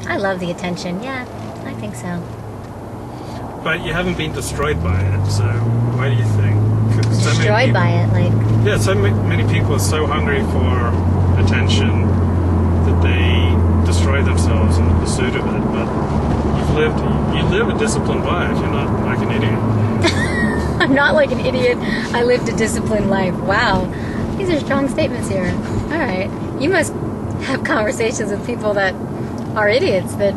I love the attention. Yeah, I think so. But you haven't been destroyed by it, so why do you think? 'Cause so Destroyed by it, like... Yeah, so many people are so hungry for attention that they destroy themselves in the pursuit of it. But you live a disciplined life. You're not like an idiot. I'm not like an idiot. I lived a disciplined life. Wow. These are strong statements here. All right. You must have conversations with people that are idiots that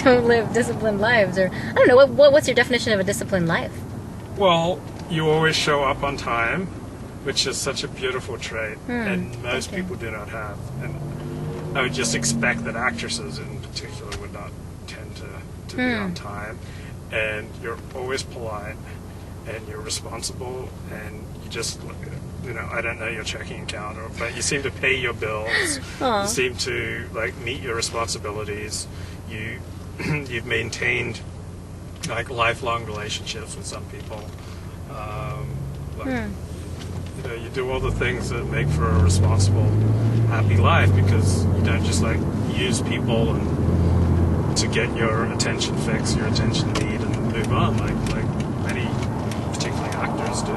don't live disciplined lives. Or I don't know. What's your definition of a disciplined life? Well, you always show up on time, which is such a beautiful trait, and most people do not have. And I would just expect that actresses in particular would not tend to be on time. And you're always polite, and you're responsible, and you just, I don't know your checking account, but you seem to pay your bills. You seem to meet your responsibilities. You've maintained lifelong relationships with some people. You do all the things that make for a responsible, happy life, because you don't just use people and to get your attention fix, your attention need, and move on like many, particularly actors do.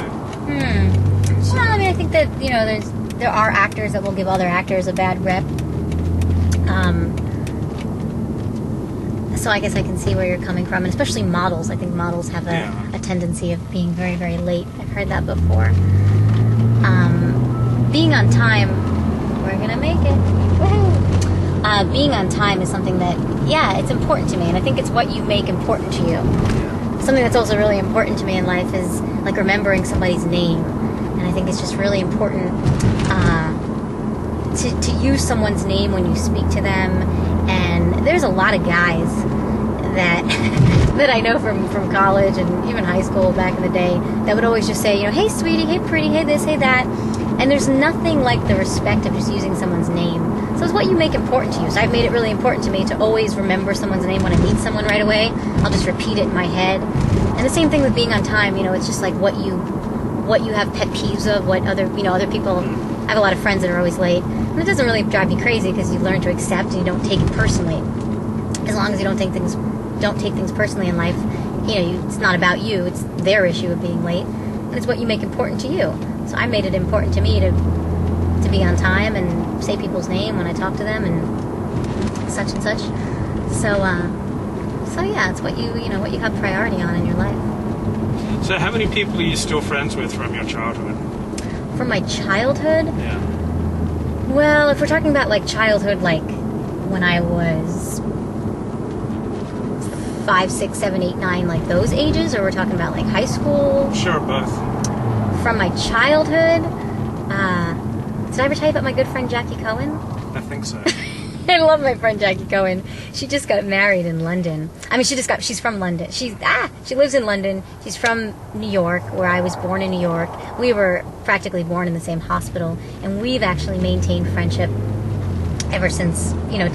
So, well, I mean, I think that there are actors that will give other actors a bad rep. So I guess I can see where you're coming from, and especially models. I think models have a tendency of being very, very late. I've heard that before. Being on time, we're gonna make it. Woohoo! Being on time is something that, it's important to me, and I think it's what you make important to you. Something that's also really important to me in life is remembering somebody's name, and I think it's just really important to use someone's name when you speak to them. And there's a lot of guys that that I know from college and even high school back in the day that would always just say, hey sweetie, hey pretty, hey this, hey that. And there's nothing like the respect of just using someone's name. So it's what you make important to you. So I've made it really important to me to always remember someone's name when I meet someone right away. I'll just repeat it in my head. And the same thing with being on time. It's just what you have pet peeves of, what other people. I have a lot of friends that are always late, and it doesn't really drive me crazy because you learn to accept and you don't take it personally. As long as you don't take things personally in life, it's not about you. It's their issue of being late, and it's what you make important to you. So I made it important to me to be on time and say people's name when I talk to them and such and such. So yeah, it's what you have priority on in your life. So how many people are you still friends with from your childhood? From my childhood? Yeah. Well, if we're talking about childhood, when I was 5, 6, 7, 8, 9, those ages, or we're talking about high school? Sure, both. From my childhood, did I ever tell you about my good friend Jackie Cohen? I think so. I love my friend Jackie Cohen. She just got married in London. I mean, she's from London. She lives in London. She's from New York, where I was born in New York. We were practically born in the same hospital, and we've actually maintained friendship ever since,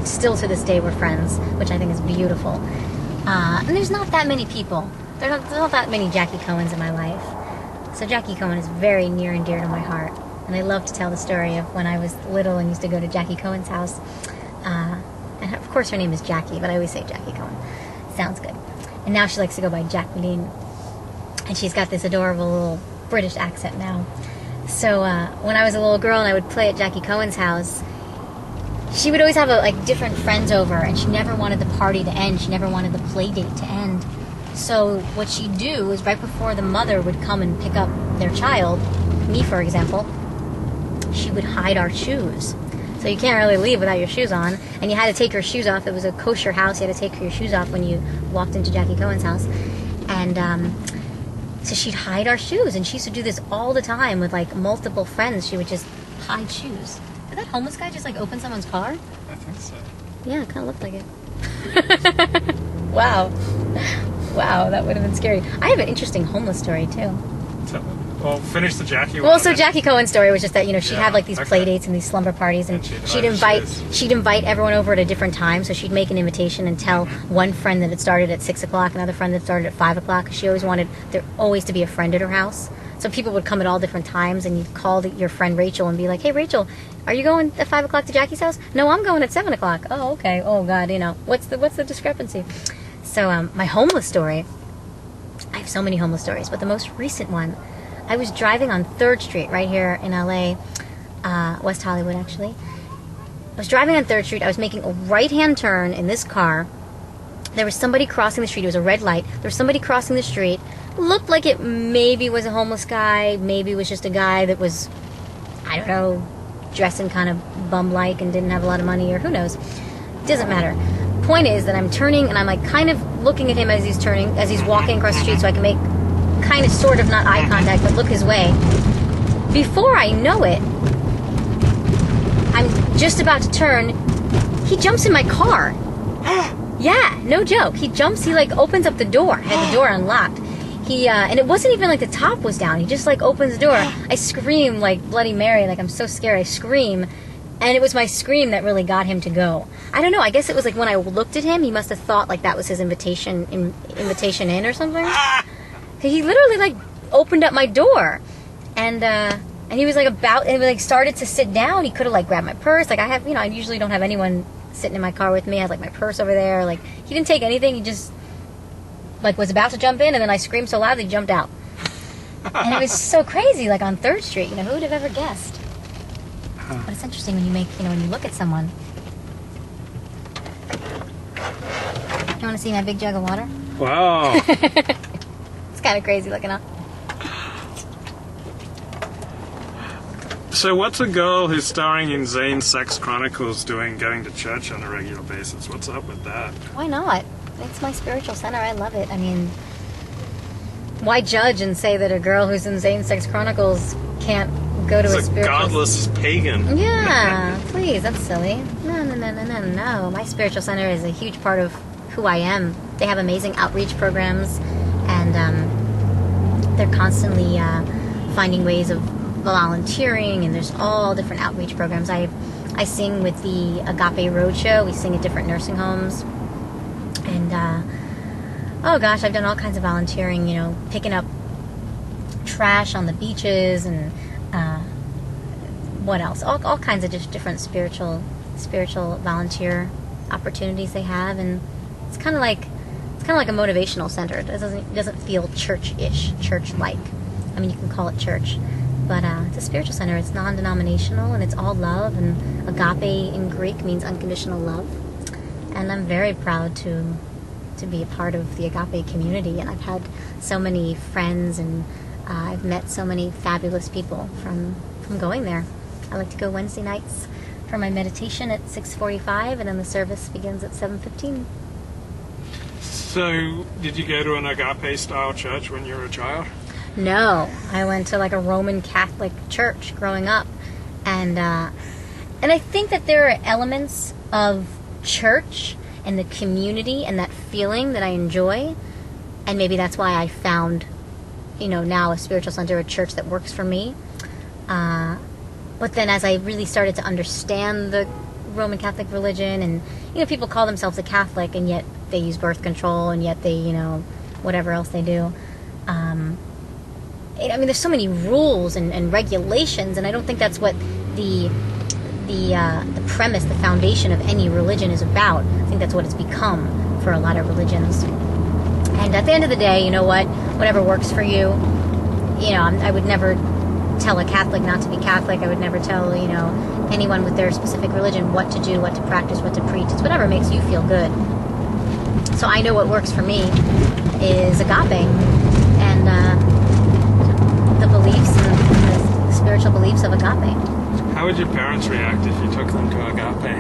still to this day we're friends, which I think is beautiful. And there's not that many people. There's not that many Jackie Cohens in my life. So Jackie Cohen is very near and dear to my heart. And I love to tell the story of when I was little and used to go to Jackie Cohen's house. And of course her name is Jackie, but I always say Jackie Cohen. Sounds good. And now she likes to go by Jacqueline. And she's got this adorable little British accent now. So when I was a little girl and I would play at Jackie Cohen's house, she would always have different friends over, and she never wanted the party to end. She never wanted the play date to end. So what she'd do is right before the mother would come and pick up their child, me for example, she would hide our shoes. So you can't really leave without your shoes on, and you had to take your shoes off. It was a kosher house. You had to take your shoes off when you walked into Jackie Cohen's house. And so she'd hide our shoes, and she used to do this all the time with multiple friends. She would just hide shoes. Did that homeless guy just open someone's car? I think so. Yeah, it kind of looked like it. Wow, that would have been scary. I have an interesting homeless story too. Well, finish the Jackie one. Well, so Jackie Cohen's story was just that she'd have these play dates and these slumber parties, and she'd invite everyone over at a different time. So she'd make an invitation and tell one friend that it started at 6 o'clock, another friend that started at 5 o'clock. She always wanted there always to be a friend at her house. So people would come at all different times, and you'd call your friend Rachel and be like, "Hey, Rachel, are you going at 5 o'clock to Jackie's house?" "No, I'm going at 7 o'clock." "Oh, okay. Oh, God, what's the discrepancy?" So my homeless story, I have so many homeless stories, but the most recent one, I was driving on 3rd Street right here in LA, West Hollywood, actually. I was driving on 3rd Street. I was making a right-hand turn in this car. There was somebody crossing the street. It was a red light. There was somebody crossing the street. Looked like it maybe was a homeless guy. Maybe it was just a guy that was, I don't know, dressing kind of bum-like and didn't have a lot of money, or who knows. Doesn't matter. Point is that I'm turning, and I'm like kind of looking at him as he's walking across the street, so I can make kind of sort of not eye contact, but look his way. Before I know it, I'm just about to turn. He jumps in my car. Yeah, no joke. He like opens up the door. I had the door unlocked. And it wasn't even like the top was down. He just like opens the door. I scream like Bloody Mary, like I'm so scared. I scream. And it was my scream that really got him to go. I don't know. I guess it was like when I looked at him, he must have thought like that was his invitation in or something. He literally like opened up my door, and he was like started to sit down. He could have like grabbed my purse. Like I usually don't have anyone sitting in my car with me. I had like my purse over there. Like he didn't take anything. He just like was about to jump in, and then I screamed so loud that he jumped out. And it was so crazy, like on 3rd Street. Who would have ever guessed? But it's interesting when you look at someone. You want to see my big jug of water? Wow. It's kind of crazy looking, huh? So what's a girl who's starring in Zane's Sex Chronicles doing going to church on a regular basis? What's up with that? Why not? It's my spiritual center. I love it. I mean, why judge and say that a girl who's in Zane's Sex Chronicles can't go to a spiritual... godless pagan. Yeah, please, that's silly. No. My spiritual center is a huge part of who I am. They have amazing outreach programs, and they're constantly finding ways of volunteering, and there's all different outreach programs. I sing with the Agape Roadshow. We sing at different nursing homes, and oh gosh, I've done all kinds of volunteering, picking up trash on the beaches, and what else? All kinds of just different spiritual volunteer opportunities they have, and it's kind of like a motivational center. It doesn't feel church-ish, church-like. I mean, you can call it church, but it's a spiritual center. It's non-denominational, and it's all love, and agape in Greek means unconditional love. And I'm very proud to be a part of the agape community, and I've had so many friends, and I've met so many fabulous people from going there. I like to go Wednesday nights for my meditation at 6:45, and then the service begins at 7:15. So, did you go to an agape-style church when you were a child? No, I went to like a Roman Catholic church growing up, and I think that there are elements of church and the community and that feeling that I enjoy, and maybe that's why I found, now a spiritual center, a church that works for me. But then as I really started to understand the Roman Catholic religion, and people call themselves a Catholic, and yet they use birth control, and yet they whatever else they do. There's so many rules and regulations, and I don't think that's what the premise, the foundation of any religion is about. I think that's what it's become for a lot of religions. And at the end of the day, whatever works for you. I would never tell a Catholic not to be Catholic. I would never tell anyone with their specific religion what to do, what to practice, what to preach. It's whatever makes you feel good. So I know what works for me is agape, and the beliefs and the spiritual beliefs of agape. How would your parents react if you took them to agape?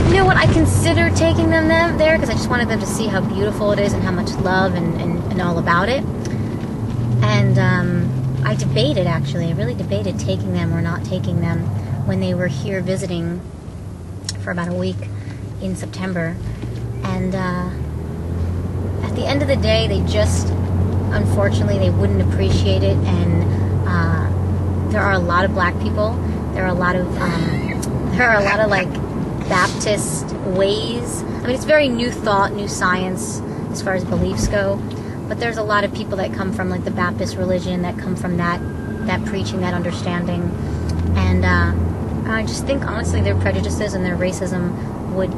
You know what? I considered taking them there because I just wanted them to see how beautiful it is and how much love and all about it. And I debated, actually. I really debated taking them or not taking them when they were here visiting for about a week in September. And at the end of the day, they just, unfortunately, they wouldn't appreciate it. And there are a lot of black people. There are a lot of like Baptist ways. I mean, it's very new thought, new science as far as beliefs go. But there's a lot of people that come from like the Baptist religion, that come from that preaching, that understanding, and I just think honestly their prejudices and their racism would